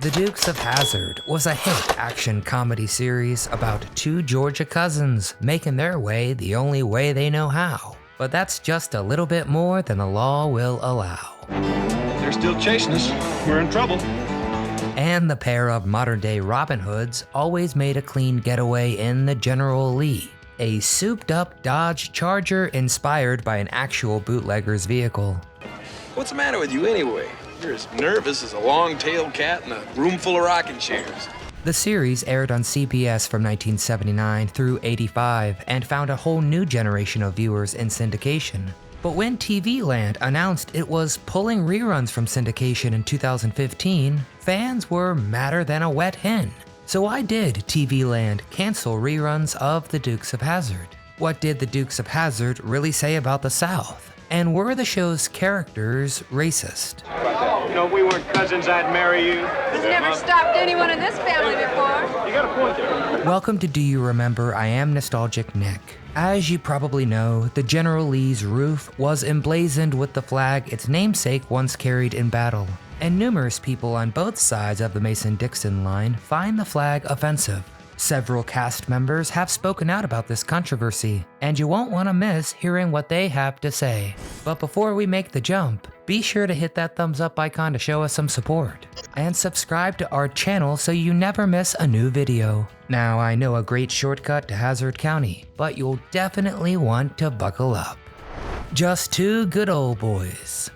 The Dukes of Hazzard was a hit action comedy series about two Georgia cousins making their way the only way they know how. But that's just a little bit more than the law will allow. They're still chasing us. We're in trouble. And the pair of modern-day Robin Hoods always made a clean getaway in the General Lee, a souped-up Dodge Charger inspired by an actual bootlegger's vehicle. What's the matter with you anyway? You're as nervous as a long-tailed cat in a room full of rocking chairs. The series aired on CBS from 1979 through '85 and found a whole new generation of viewers in syndication. But when TV Land announced it was pulling reruns from syndication in 2015, fans were madder than a wet hen. So why did TV Land cancel reruns of The Dukes of Hazzard? What did The Dukes of Hazzard really say about the South? And were the show's characters racist? You know, if we weren't cousins, I'd marry you. It's never stopped anyone in this family before. You got a point there. Welcome to Do You Remember? I am Nostalgic Nick. As you probably know, the General Lee's roof was emblazoned with the flag its namesake once carried in battle, and numerous people on both sides of the Mason-Dixon line find the flag offensive. Several cast members have spoken out about this controversy, and you won't want to miss hearing what they have to say. But before we make the jump, be sure to hit that thumbs up icon to show us some support, and subscribe to our channel so you never miss a new video. Now, I know a great shortcut to Hazzard County, but you'll definitely want to buckle up. Just two good old boys.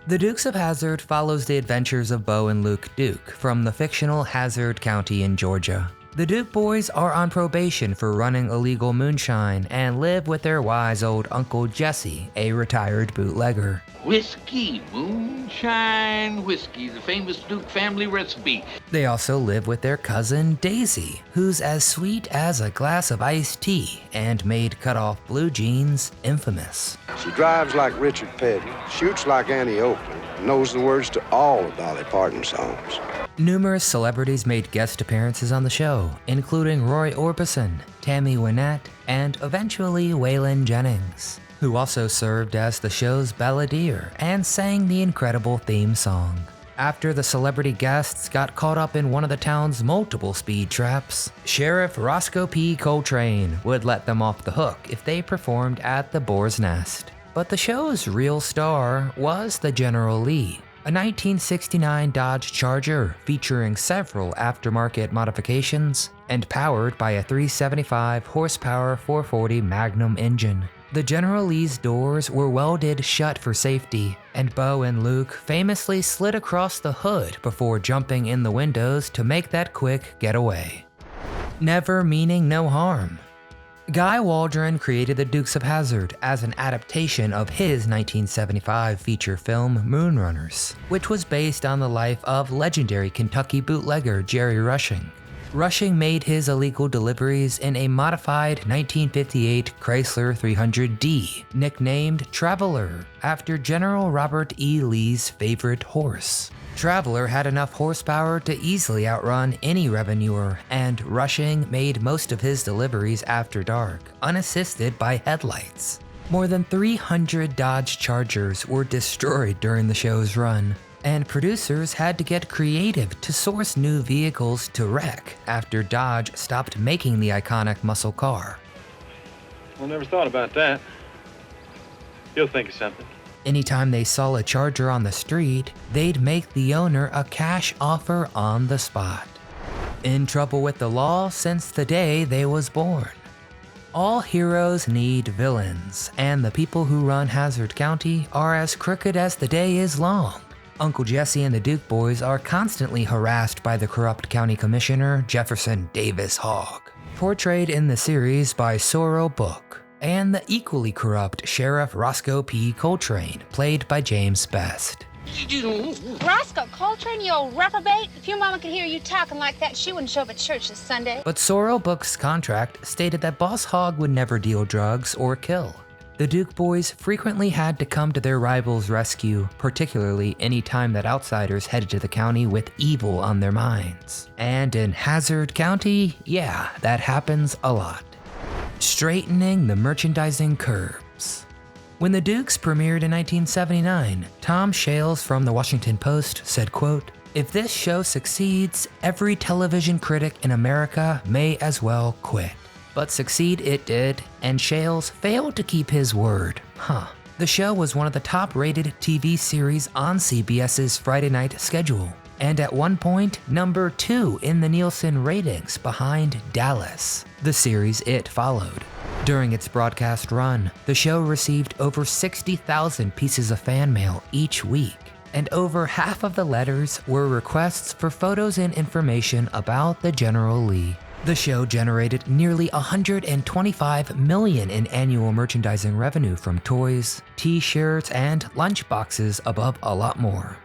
The Dukes of Hazzard follows the adventures of Bo and Luke Duke from the fictional Hazzard County in Georgia. The Duke boys are on probation for running illegal moonshine and live with their wise old Uncle Jesse, a retired bootlegger. Whiskey, moonshine whiskey, the famous Duke family recipe. They also live with their cousin Daisy, who's as sweet as a glass of iced tea and made cut-off blue jeans infamous. She drives like Richard Petty, shoots like Annie Oakland, and knows the words to all of Dolly Parton's songs. Numerous celebrities made guest appearances on the show, including Roy Orbison, Tammy Wynette, and eventually Waylon Jennings, who also served as the show's balladeer and sang the incredible theme song. After the celebrity guests got caught up in one of the town's multiple speed traps, Sheriff Roscoe P. Coltrane would let them off the hook if they performed at the Boar's Nest. But the show's real star was the General Lee, a 1969 Dodge Charger featuring several aftermarket modifications and powered by a 375 horsepower 440 Magnum engine. The General Lee's doors were welded shut for safety, and Bo and Luke famously slid across the hood before jumping in the windows to make that quick getaway. Never meaning no harm. Guy Waldron created The Dukes of Hazzard as an adaptation of his 1975 feature film Moonrunners, which was based on the life of legendary Kentucky bootlegger Jerry Rushing. Rushing made his illegal deliveries in a modified 1958 Chrysler 300D, nicknamed Traveler, after General Robert E. Lee's favorite horse. Traveler had enough horsepower to easily outrun any revenuer, and Rushing made most of his deliveries after dark, unassisted by headlights. More than 300 Dodge Chargers were destroyed during the show's run, and producers had to get creative to source new vehicles to wreck after Dodge stopped making the iconic muscle car. I never thought about that. You'll think of something. Anytime they saw a Charger on the street, they'd make the owner a cash offer on the spot. In trouble with the law since the day they was born. All heroes need villains, and the people who run Hazzard County are as crooked as the day is long. Uncle Jesse and the Duke boys are constantly harassed by the corrupt county commissioner, Jefferson Davis Hogg, portrayed in the series by Sorrel Book, and the equally corrupt Sheriff Roscoe P. Coltrane, played by James Best. Roscoe Coltrane, you old reprobate. If your mama could hear you talking like that, she wouldn't show up at church this Sunday. But Sorrel Book's contract stated that Boss Hogg would never deal drugs or kill. The Duke boys frequently had to come to their rivals' rescue, particularly any time that outsiders headed to the county with evil on their minds. And in Hazzard County, yeah, that happens a lot. Straightening the merchandising curbs. When The Dukes premiered in 1979, Tom Shales from the Washington Post said, quote, If this show succeeds, every television critic in America may as well quit. But succeed it did, and Shales failed to keep his word. The show was one of the top-rated TV series on CBS's Friday night schedule, and at one point, number 2 in the Nielsen ratings behind Dallas, the series it followed. During its broadcast run, the show received over 60,000 pieces of fan mail each week, and over half of the letters were requests for photos and information about the General Lee. The show generated nearly $125 million in annual merchandising revenue from toys, t-shirts, and lunchboxes, above a lot more.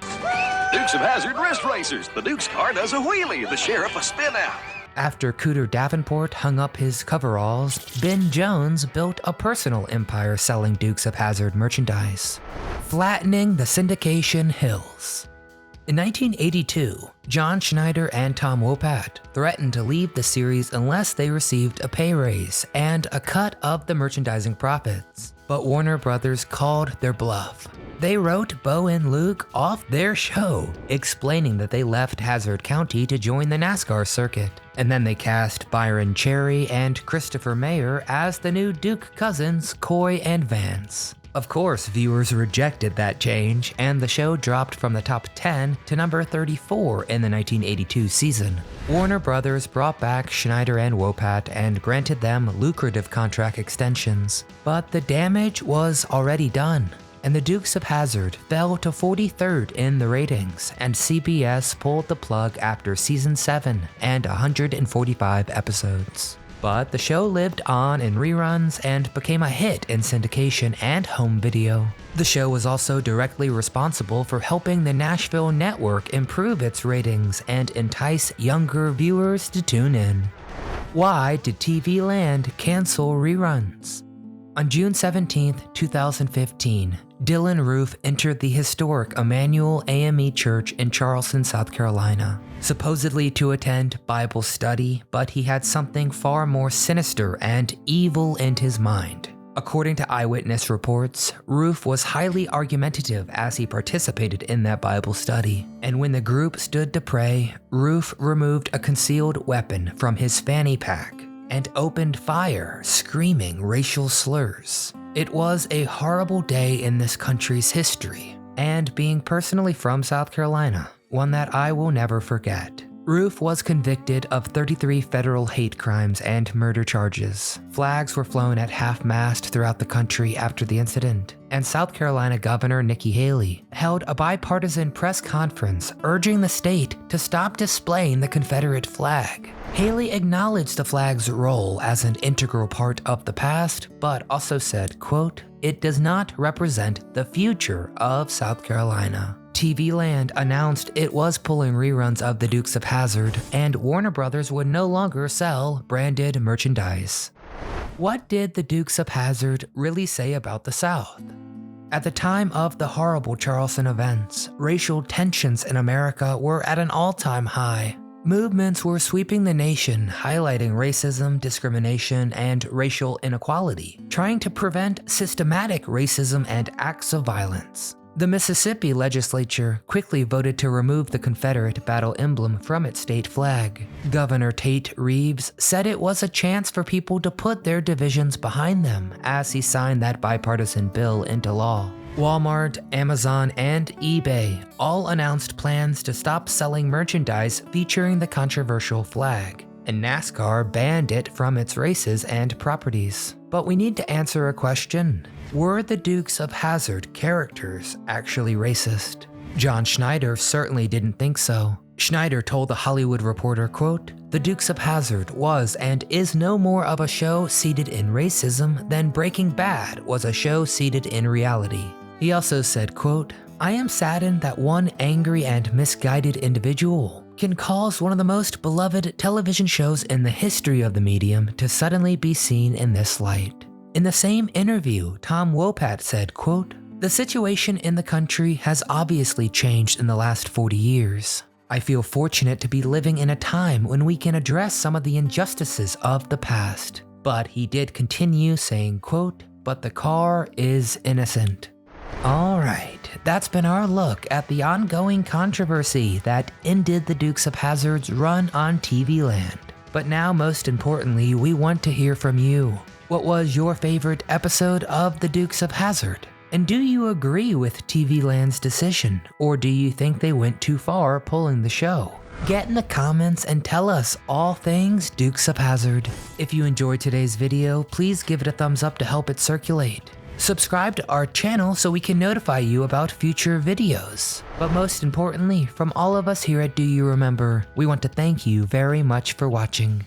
Dukes of Hazzard wrist racers. The Duke's car does a wheelie, the sheriff a spin out. After Cooter Davenport hung up his coveralls, Ben Jones built a personal empire selling Dukes of Hazzard merchandise, flattening the syndication hills. In 1982, John Schneider and Tom Wopat threatened to leave the series unless they received a pay raise and a cut of the merchandising profits. But Warner Brothers called their bluff. They wrote Bo and Luke off their show, explaining that they left Hazzard County to join the NASCAR circuit. And then they cast Byron Cherry and Christopher Mayer as the new Duke cousins, Coy and Vance. Of course, viewers rejected that change, and the show dropped from the top 10 to number 34 in the 1982 season. Warner Brothers brought back Schneider and Wopat and granted them lucrative contract extensions. But the damage was already done, and the Dukes of Hazzard fell to 43rd in the ratings, and CBS pulled the plug after season 7 and 145 episodes. But the show lived on in reruns and became a hit in syndication and home video. The show was also directly responsible for helping the Nashville network improve its ratings and entice younger viewers to tune in. Why did TV Land cancel reruns? On June 17, 2015, Dylan Roof entered the historic Emmanuel AME Church in Charleston, South Carolina, supposedly to attend Bible study, but he had something far more sinister and evil in his mind. According to eyewitness reports, Roof was highly argumentative as he participated in that Bible study, and when the group stood to pray, Roof removed a concealed weapon from his fanny pack and opened fire, screaming racial slurs. It was a horrible day in this country's history, and being personally from South Carolina, one that I will never forget. Roof was convicted of 33 federal hate crimes and murder charges. Flags were flown at half-mast throughout the country after the incident, and South Carolina Governor Nikki Haley held a bipartisan press conference urging the state to stop displaying the Confederate flag. Haley acknowledged the flag's role as an integral part of the past, but also said, quote, "It does not represent the future of South Carolina." TV Land announced it was pulling reruns of the Dukes of Hazzard, and Warner Brothers would no longer sell branded merchandise. What did the Dukes of Hazzard really say about the South? At the time of the horrible Charleston events, racial tensions in America were at an all-time high. Movements were sweeping the nation, highlighting racism, discrimination, and racial inequality, trying to prevent systematic racism and acts of violence. The Mississippi legislature quickly voted to remove the Confederate battle emblem from its state flag. Governor Tate Reeves said it was a chance for people to put their divisions behind them as he signed that bipartisan bill into law. Walmart, Amazon, and eBay all announced plans to stop selling merchandise featuring the controversial flag, and NASCAR banned it from its races and properties. But we need to answer a question. Were the Dukes of Hazzard characters actually racist? John Schneider certainly didn't think so. Schneider told The Hollywood Reporter, quote, "The Dukes of Hazzard was and is no more of a show seated in racism than Breaking Bad was a show seated in reality." He also said, quote, "I am saddened that one angry and misguided individual can cause one of the most beloved television shows in the history of the medium to suddenly be seen in this light." In the same interview, Tom Wopat said, quote, "The situation in the country has obviously changed in the last 40 years. I feel fortunate to be living in a time when we can address some of the injustices of the past." But he did continue saying, quote, "But the car is innocent." Alright, that's been our look at the ongoing controversy that ended the Dukes of Hazzard's run on TV Land. But now, most importantly, we want to hear from you. What was your favorite episode of the Dukes of Hazzard? And do you agree with TV Land's decision, or do you think they went too far pulling the show? Get in the comments and tell us all things Dukes of Hazzard. If you enjoyed today's video, please give it a thumbs up to help it circulate. Subscribe to our channel so we can notify you about future videos. But most importantly, from all of us here at Do You Remember, we want to thank you very much for watching.